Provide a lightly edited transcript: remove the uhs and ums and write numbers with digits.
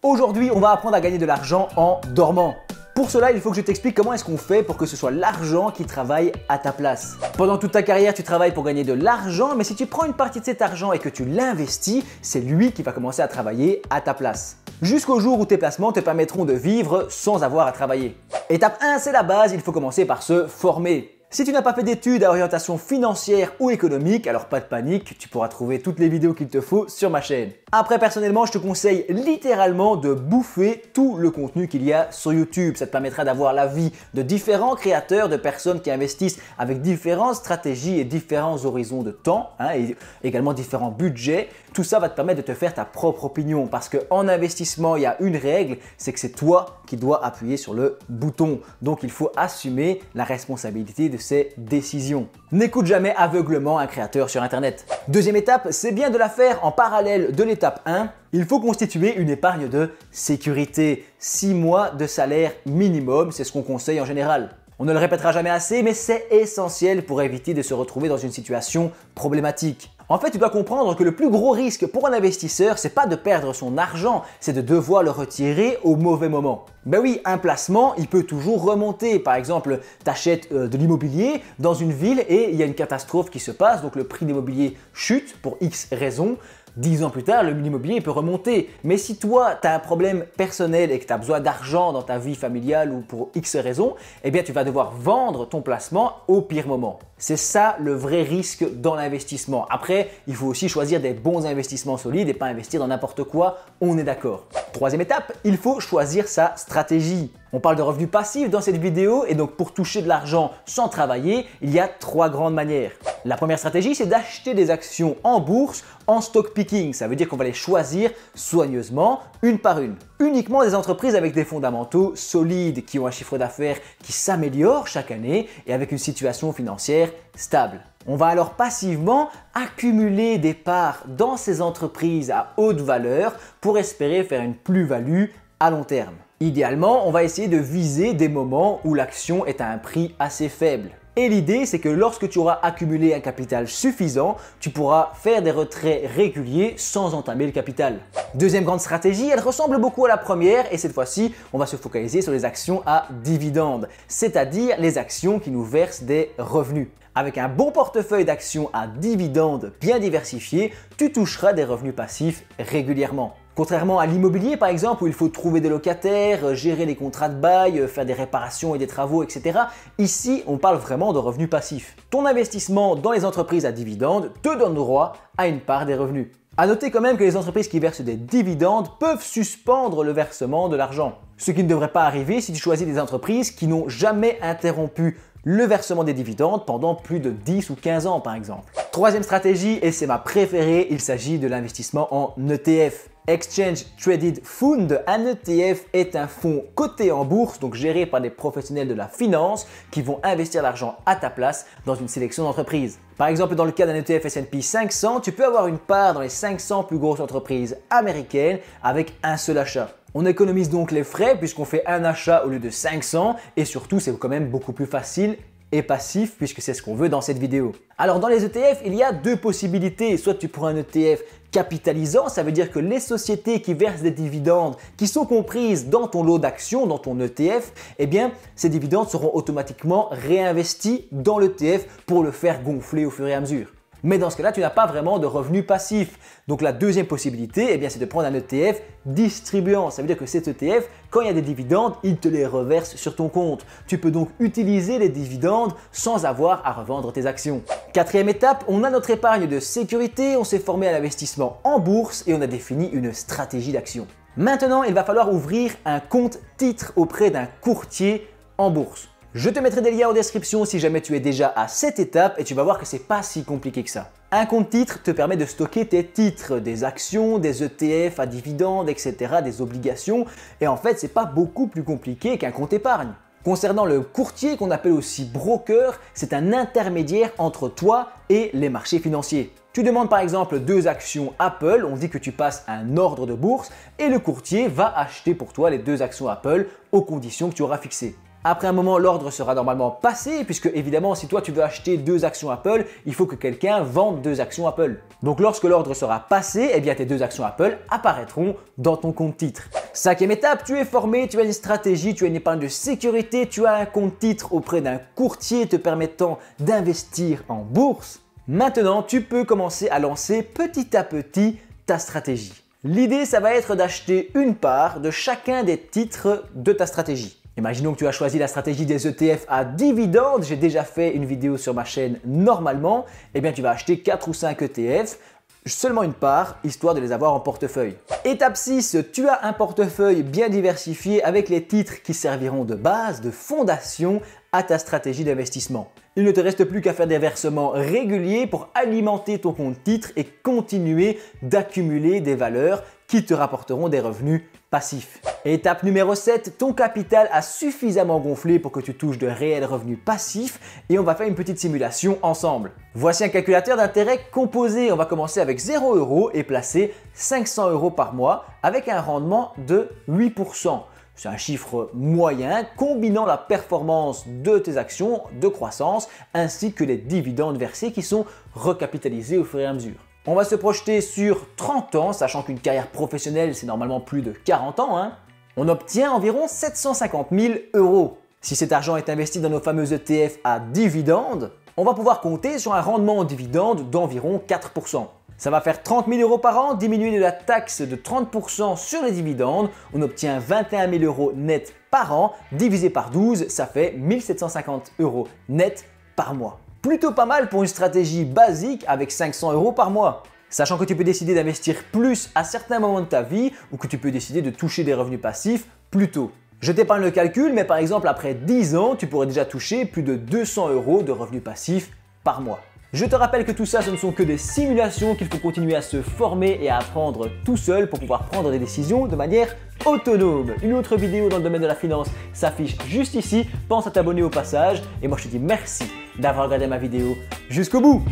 Aujourd'hui, on va apprendre à gagner de l'argent en dormant. Pour cela, il faut que je t'explique comment est-ce qu'on fait pour que ce soit l'argent qui travaille à ta place. Pendant toute ta carrière, tu travailles pour gagner de l'argent, mais si tu prends une partie de cet argent et que tu l'investis, c'est lui qui va commencer à travailler à ta place. Jusqu'au jour où tes placements te permettront de vivre sans avoir à travailler. Étape 1, c'est la base, il faut commencer par se former. Si tu n'as pas fait d'études à orientation financière ou économique, alors pas de panique, tu pourras trouver toutes les vidéos qu'il te faut sur ma chaîne. Après, personnellement, je te conseille littéralement de bouffer tout le contenu qu'il y a sur YouTube. Ça te permettra d'avoir l'avis de différents créateurs, de personnes qui investissent avec différentes stratégies et différents horizons de temps, et également différents budgets. Tout ça va te permettre de te faire ta propre opinion parce qu'en investissement, il y a une règle, c'est que c'est toi qui dois appuyer sur le bouton. Donc, il faut assumer la responsabilité de ses décisions. N'écoute jamais aveuglement un créateur sur Internet. Deuxième étape, c'est bien de la faire en parallèle de l'étape 1. Il faut constituer une épargne de sécurité. 6 mois de salaire minimum, c'est ce qu'on conseille en général. On ne le répétera jamais assez, mais c'est essentiel pour éviter de se retrouver dans une situation problématique. En fait, tu dois comprendre que le plus gros risque pour un investisseur, c'est pas de perdre son argent, c'est de devoir le retirer au mauvais moment. Ben oui, un placement, il peut toujours remonter. Par exemple, tu achètes de l'immobilier dans une ville et il y a une catastrophe qui se passe, donc le prix de l'immobilier chute pour X raisons. 10 ans plus tard, l'immobilier peut remonter. Mais si toi, tu as un problème personnel et que tu as besoin d'argent dans ta vie familiale ou pour X raisons, eh bien tu vas devoir vendre ton placement au pire moment. C'est ça le vrai risque dans l'investissement. Après, il faut aussi choisir des bons investissements solides et pas investir dans n'importe quoi, on est d'accord. Troisième étape, il faut choisir sa stratégie. On parle de revenus passifs dans cette vidéo et donc pour toucher de l'argent sans travailler, il y a 3 grandes manières. La première stratégie, c'est d'acheter des actions en bourse en stock picking. Ça veut dire qu'on va les choisir soigneusement, une par une. Uniquement des entreprises avec des fondamentaux solides, qui ont un chiffre d'affaires qui s'améliore chaque année et avec une situation financière stable. On va alors passivement accumuler des parts dans ces entreprises à haute valeur pour espérer faire une plus-value à long terme. Idéalement, on va essayer de viser des moments où l'action est à un prix assez faible. Et l'idée, c'est que lorsque tu auras accumulé un capital suffisant, tu pourras faire des retraits réguliers sans entamer le capital. Deuxième grande stratégie, elle ressemble beaucoup à la première et cette fois-ci, on va se focaliser sur les actions à dividendes, c'est-à-dire les actions qui nous versent des revenus. Avec un bon portefeuille d'actions à dividendes bien diversifié, tu toucheras des revenus passifs régulièrement. Contrairement à l'immobilier par exemple où il faut trouver des locataires, gérer les contrats de bail, faire des réparations et des travaux, etc. Ici, on parle vraiment de revenus passifs. Ton investissement dans les entreprises à dividendes te donne droit à une part des revenus. A noter quand même que les entreprises qui versent des dividendes peuvent suspendre le versement de l'argent. Ce qui ne devrait pas arriver si tu choisis des entreprises qui n'ont jamais interrompu le versement des dividendes pendant plus de 10 ou 15 ans par exemple. Troisième stratégie, et c'est ma préférée, il s'agit de l'investissement en ETF. Exchange Traded Fund, un ETF est un fonds coté en bourse, donc géré par des professionnels de la finance qui vont investir l'argent à ta place dans une sélection d'entreprises. Par exemple, dans le cas d'un ETF S&P 500, tu peux avoir une part dans les 500 plus grosses entreprises américaines avec un seul achat. On économise donc les frais puisqu'on fait un achat au lieu de 500 et surtout c'est quand même beaucoup plus facile et passif puisque c'est ce qu'on veut dans cette vidéo. Alors dans les ETF, il y a 2 possibilités. Soit tu prends un ETF capitalisant, ça veut dire que les sociétés qui versent des dividendes qui sont comprises dans ton lot d'actions, dans ton ETF, eh bien ces dividendes seront automatiquement réinvestis dans l'ETF pour le faire gonfler au fur et à mesure. Mais dans ce cas-là, tu n'as pas vraiment de revenus passifs. Donc la deuxième possibilité, eh bien, c'est de prendre un ETF distribuant. Ça veut dire que cet ETF, quand il y a des dividendes, il te les reverse sur ton compte. Tu peux donc utiliser les dividendes sans avoir à revendre tes actions. Quatrième étape, on a notre épargne de sécurité, on s'est formé à l'investissement en bourse et on a défini une stratégie d'action. Maintenant, il va falloir ouvrir un compte titre auprès d'un courtier en bourse. Je te mettrai des liens en description si jamais tu es déjà à cette étape et tu vas voir que c'est pas si compliqué que ça. Un compte titre te permet de stocker tes titres, des actions, des ETF à dividendes, etc., des obligations et en fait c'est pas beaucoup plus compliqué qu'un compte épargne. Concernant le courtier qu'on appelle aussi broker, c'est un intermédiaire entre toi et les marchés financiers. Tu demandes par exemple 2 actions Apple, on dit que tu passes un ordre de bourse et le courtier va acheter pour toi les 2 actions Apple aux conditions que tu auras fixées. Après un moment, l'ordre sera normalement passé puisque évidemment, si toi tu veux acheter 2 actions Apple, il faut que quelqu'un vende 2 actions Apple. Donc lorsque l'ordre sera passé, eh bien tes 2 actions Apple apparaîtront dans ton compte titre. 5e étape, tu es formé, tu as une stratégie, tu as une épargne de sécurité, tu as un compte titre auprès d'un courtier te permettant d'investir en bourse. Maintenant, tu peux commencer à lancer petit à petit ta stratégie. L'idée, ça va être d'acheter une part de chacun des titres de ta stratégie. Imaginons que tu as choisi la stratégie des ETF à dividendes, j'ai déjà fait une vidéo sur ma chaîne normalement, eh bien tu vas acheter 4 ou 5 ETF, seulement une part, histoire de les avoir en portefeuille. Étape 6, tu as un portefeuille bien diversifié avec les titres qui serviront de base, de fondation à ta stratégie d'investissement. Il ne te reste plus qu'à faire des versements réguliers pour alimenter ton compte titre et continuer d'accumuler des valeurs qui te rapporteront des revenus passifs. Étape numéro 7, ton capital a suffisamment gonflé pour que tu touches de réels revenus passifs et on va faire une petite simulation ensemble. Voici un calculateur d'intérêt composé. On va commencer avec 0 € et placer 500 € par mois avec un rendement de 8%. C'est un chiffre moyen combinant la performance de tes actions de croissance ainsi que les dividendes versés qui sont recapitalisés au fur et à mesure. On va se projeter sur 30 ans, sachant qu'une carrière professionnelle c'est normalement plus de 40 ans. On obtient environ 750 000 €. Si cet argent est investi dans nos fameux ETF à dividendes, on va pouvoir compter sur un rendement en dividendes d'environ 4%. Ça va faire 30 000 € par an, diminué de la taxe de 30% sur les dividendes. On obtient 21 000 € net par an, divisé par 12, ça fait 1 750 € net par mois. Plutôt pas mal pour une stratégie basique avec 500 € par mois. Sachant que tu peux décider d'investir plus à certains moments de ta vie ou que tu peux décider de toucher des revenus passifs plus tôt. Je t'épargne le calcul, mais par exemple après 10 ans, tu pourrais déjà toucher plus de 200 € de revenus passifs par mois. Je te rappelle que tout ça, ce ne sont que des simulations, qu'il faut continuer à se former et à apprendre tout seul pour pouvoir prendre des décisions de manière autonome. Une autre vidéo dans le domaine de la finance s'affiche juste ici. Pense à t'abonner au passage et moi je te dis merci d'avoir regardé ma vidéo jusqu'au bout.